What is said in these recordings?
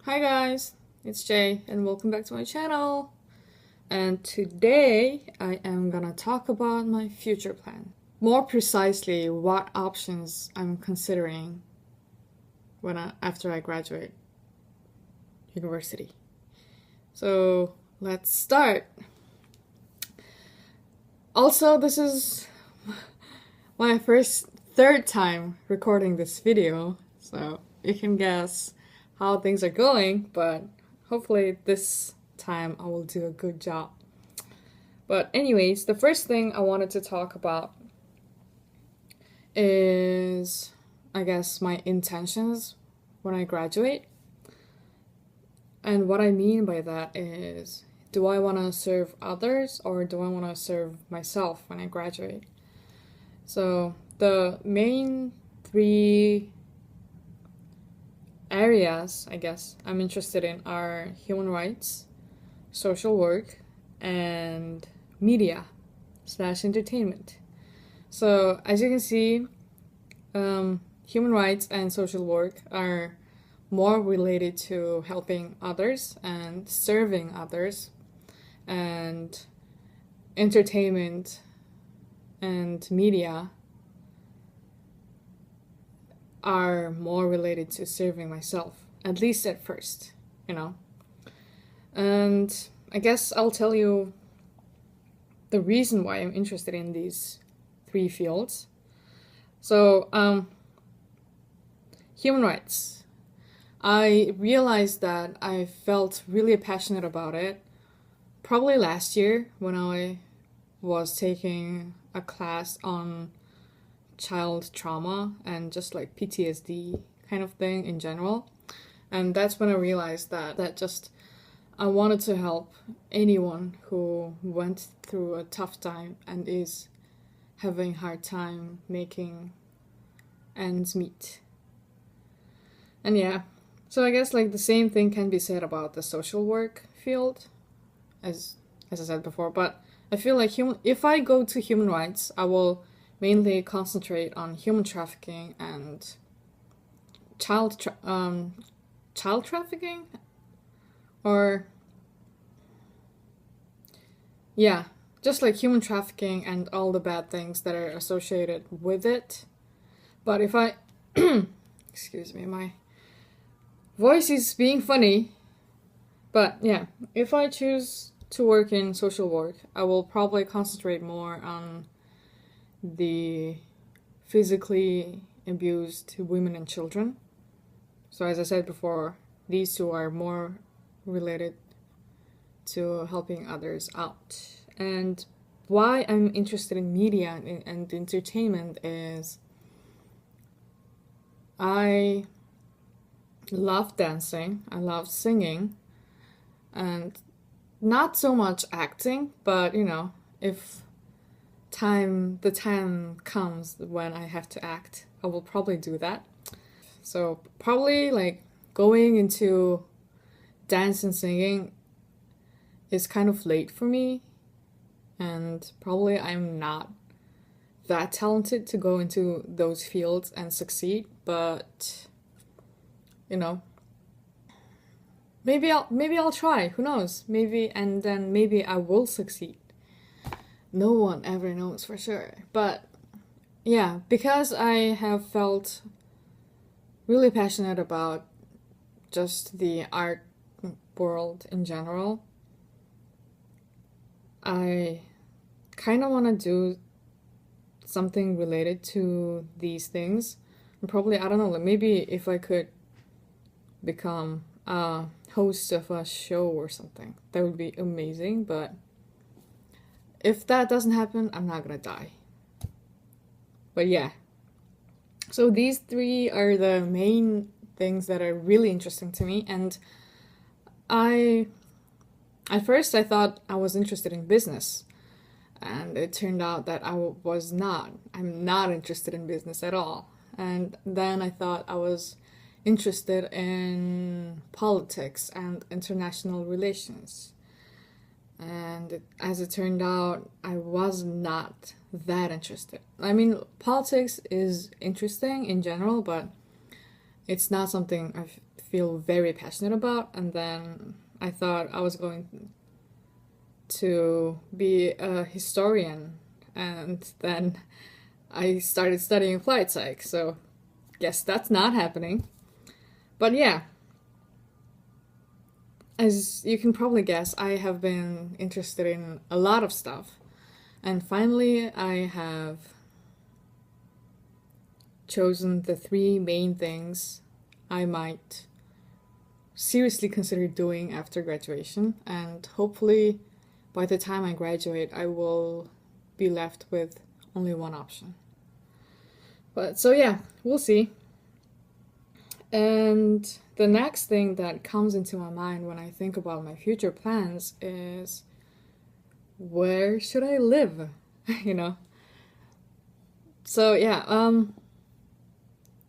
Hi guys, it's Jay and welcome back to my channel. And today I am gonna talk about my future plan. More precisely, what options I'm considering after I graduate university. So let's start. Also, this is my third time recording this video, so you can guess how things are going, but hopefully this time I will do a good job. But anyways, the first thing I wanted to talk about is, I guess, my intentions when I graduate. And what I mean by that is, do I want to serve others or do I want to serve myself when I graduate? So the main three areas, I guess, I'm interested in are human rights, social work, and media/entertainment. So as you can see, human rights and social work are more related to helping others and serving others, and entertainment and media are more related to serving myself, at least at first, you know. And I guess I'll tell you the reason why I'm interested in these three fields. So, human rights. I realized that I felt really passionate about it probably last year when I was taking a class on child trauma and just like PTSD kind of thing in general. And that's when I realized that just I wanted to help anyone who went through a tough time and is having a hard time making ends meet. And yeah, so I guess like the same thing can be said about the social work field, as I said before. But I feel like if I go to human rights, I will mainly concentrate on human trafficking and child trafficking, or yeah, just like human trafficking and all the bad things that are associated with it. But if I excuse me, my voice is being funny. But yeah, if I choose to work in social work, I will probably concentrate more on the physically abused women and children. So as I said before, these two are more related to helping others out. And why I'm interested in media and entertainment is I love dancing, I love singing, and not so much acting, but you know, if the time comes when I have to act, I will probably do that. So probably like going into dance and singing is kind of late for me, and probably I'm not that talented to go into those fields and succeed, but you know, maybe I'll try. Who knows? Maybe, and then maybe I will succeed. No one ever knows for sure. But yeah, because I have felt really passionate about just the art world in general, I kind of want to do something related to these things. And probably, I don't know, like maybe if I could become a host of a show or something, that would be amazing. But if that doesn't happen, I'm not gonna die. But yeah, so these three are the main things that are really interesting to me. And I at first I thought I was interested in business, and it turned out that was not. I'm not interested in business at all. And then I thought I was interested in politics and international relations. And as it turned out, I was not that interested. I mean, politics is interesting in general, but it's not something feel very passionate about. And then I thought I was going to be a historian, and then I started studying flight psych, so guess that's not happening. But yeah, as you can probably guess, I have been interested in a lot of stuff. And finally, I have chosen the three main things I might seriously consider doing after graduation. And hopefully, by the time I graduate, I will be left with only one option. But so yeah, we'll see. And the next thing that comes into my mind when I think about my future plans is, where should I live? you know? So yeah,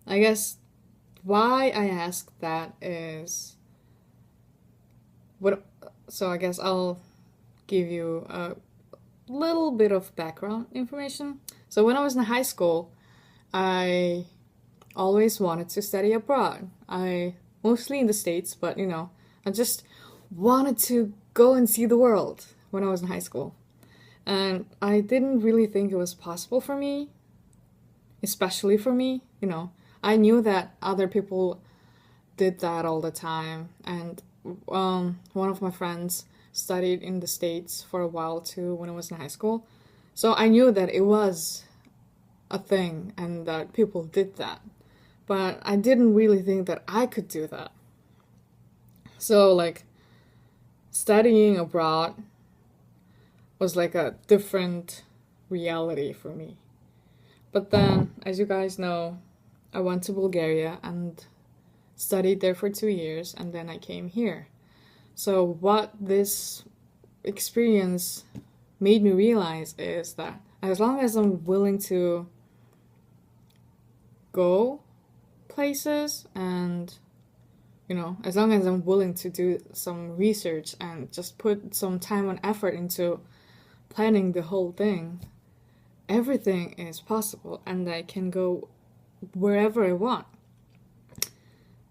I guess why I ask that is so I guess I'll give you a little bit of background information. So when I was in high school, I always wanted to study abroad. I mostly in the States, but I just wanted to go and see the world when I was in high school. And I didn't really think it was possible for me, especially for me. I knew that other people did that all the time. And one of my friends studied in the States for a while too when I was in high school. So I knew that it was a thing and that people did that. But I didn't really think that I could do that. So, like, studying abroad was like a different reality for me. But then, as you guys know, I went to Bulgaria and studied there for 2 years, and then I came here. So what this experience made me realize is that as long as I'm willing to go places, and as long as I'm willing to do some research and just put some time and effort into planning the whole thing, everything is possible and I can go wherever I want.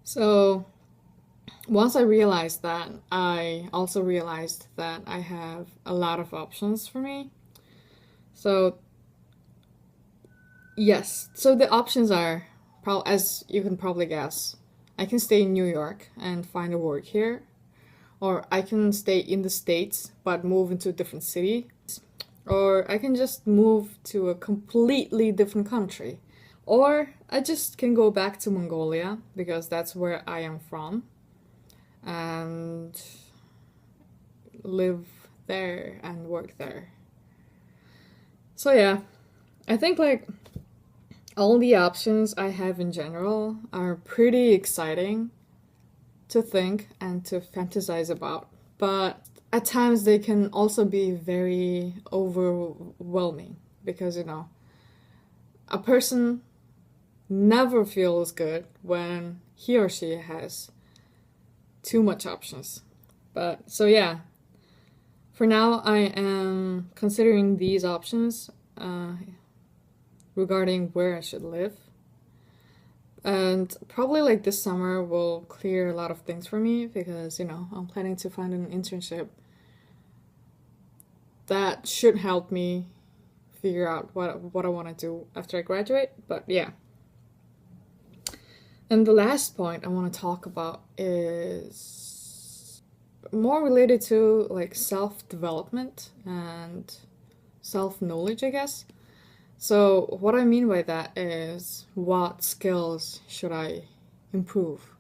So once I realized that, I also realized that I have a lot of options for me. So yes, so the options are, as you can probably guess, I can stay in New York and find a work here, or I can stay in the States but move into a different city, or I can just move to a completely different country, or I just can go back to Mongolia because that's where I am from and live there and work there. So yeah, I think like all the options I have in general are pretty exciting to think and to fantasize about, but at times they can also be very overwhelming because a person never feels good when he or she has too much options. But so yeah, for now I am considering these options regarding where I should live. And probably like this summer will clear a lot of things for me because, I'm planning to find an internship that should help me figure out what I want to do after I graduate. But yeah. And the last point I want to talk about is more related to like self-development and self-knowledge, I guess. So what I mean by that is, what skills should I improve?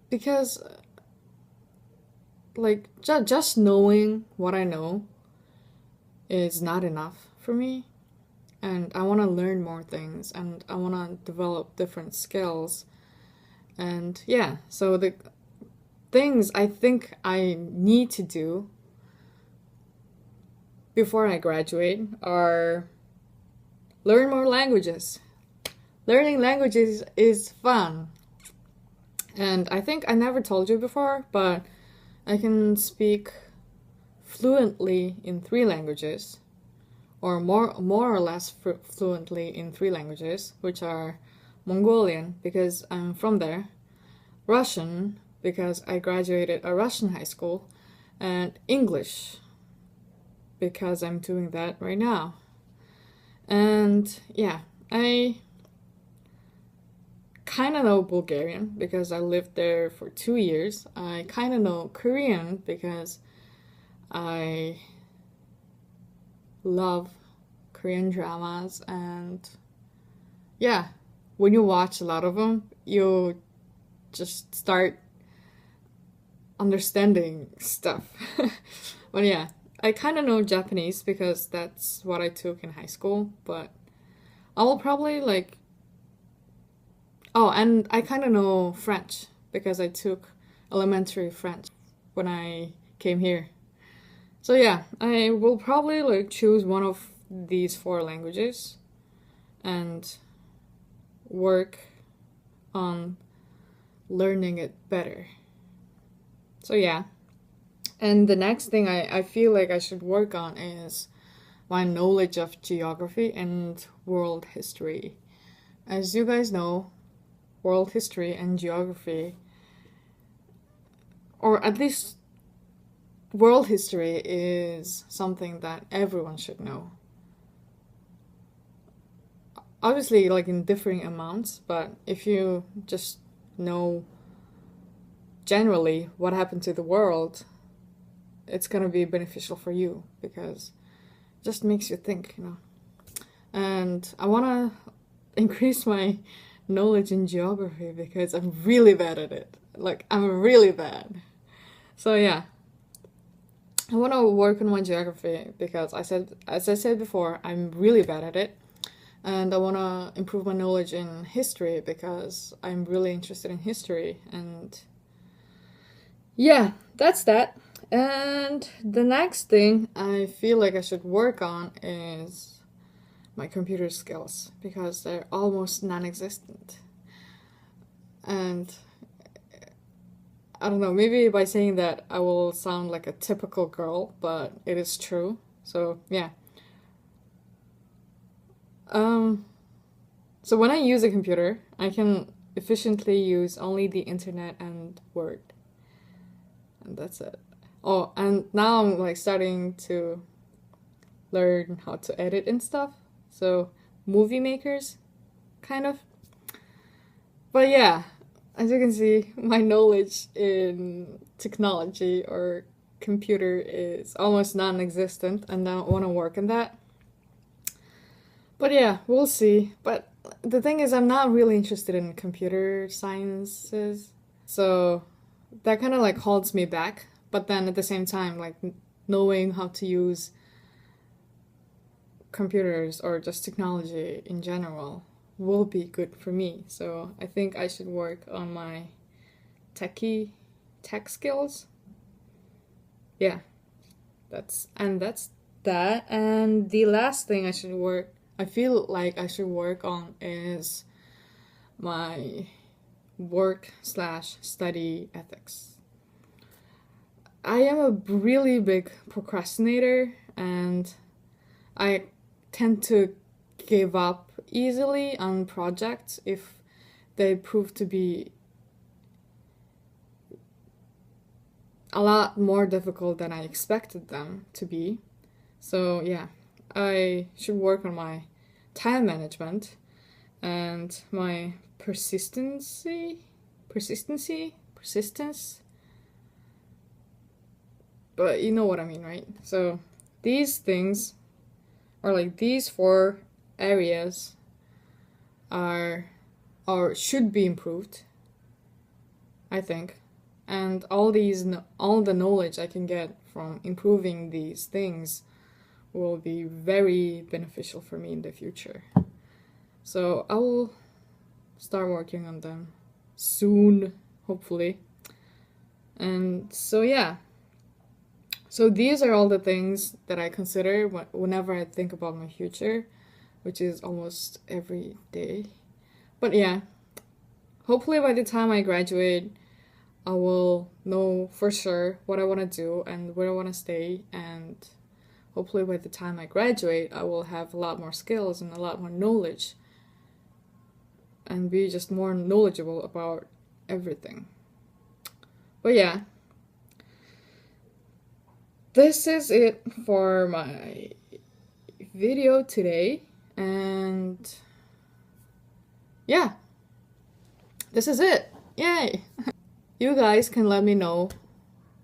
Because like just knowing what I know is not enough for me, and I want to learn more things and I want to develop different skills. And yeah, so the things I think I need to do before I graduate are learn more languages. Learning languages is fun. And I think I never told you before, but I can speak fluently in 3 languages, or more or less fluently in 3 languages, which are Mongolian, because I'm from there, Russian, because I graduated a Russian high school, and English, because I'm doing that right now. And yeah, I kind of know Bulgarian because I lived there for 2 years. I kind of know Korean because I love Korean dramas, and yeah, when you watch a lot of them, you just start understanding stuff. But yeah, I kind of know Japanese because that's what I took in high school, but I will probably like. Oh, and I kind of know French because I took elementary French when I came here. So yeah, I will probably like choose one of these 4 languages and work on learning it better. So yeah. And the next thing I feel like I should work on is my knowledge of geography and world history. As you guys know, world history and geography, or at least world history, is something that everyone should know. Obviously, like in differing amounts, but if you just know generally what happened to the world, it's gonna be beneficial for you because it just makes you think, you know. And I wanna increase my knowledge in geography because I'm really bad at it. Like, I'm really bad. So yeah, I want to work on my geography because as I said before, I'm really bad at it. And I want to improve my knowledge in history because I'm really interested in history. And yeah, that's that. And the next thing I feel like I should work on is my computer skills because they're almost non-existent. And I don't know, maybe by saying that I will sound like a typical girl, but it is true. So yeah. So when I use a computer, I can efficiently use only the internet and Word. And that's it. Oh, and now I'm like starting to learn how to edit and stuff. So movie makers, kind of. But yeah, as you can see, my knowledge in technology or computer is almost non-existent, and I want to work on that. But yeah, we'll see. But the thing is, I'm not really interested in computer sciences, so that kind of like holds me back. But then at the same time, like knowing how to use computers or just technology in general will be good for me. So I think I should work on my tech skills. Yeah, that's that. And the last thing I feel like I should work on is my work/study ethics. I am a really big procrastinator, and I tend to give up easily on projects if they prove to be a lot more difficult than I expected them to be. So yeah, I should work on my time management and my persistence. But you know what I mean, right? So these things, or like these 4 areas, are or should be improved, I think. And all the knowledge I can get from improving these things will be very beneficial for me in the future. So I will start working on them soon, hopefully. And so yeah. So these are all the things that I consider whenever I think about my future, which is almost every day. But yeah, hopefully by the time I graduate, I will know for sure what I want to do and where I want to stay, and hopefully by the time I graduate, I will have a lot more skills and a lot more knowledge and be just more knowledgeable about everything. But yeah, this is it for my video today, and yeah, this is it. Yay! You guys can let me know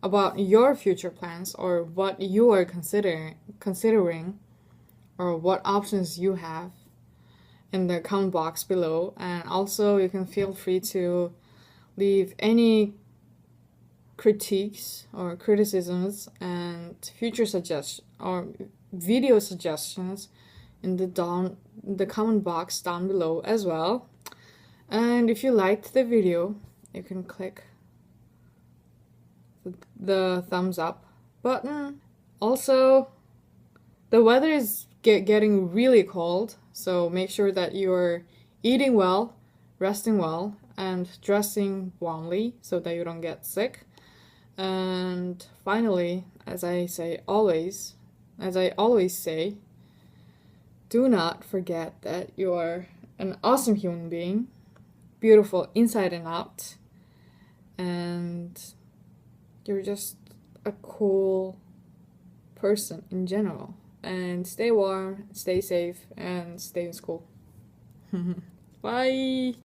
about your future plans or what you are considering or what options you have in the comment box below. And also you can feel free to leave any critiques or criticisms and future suggestions or video suggestions in the comment box down below as well. And if you liked the video, you can click the thumbs up button. Also, the weather is getting really cold, so make sure that you're eating well, resting well, and dressing warmly so that you don't get sick. And finally, as I always say, do not forget that you are an awesome human being, beautiful inside and out, and you're just a cool person in general. And stay warm, stay safe, and stay in school. Bye!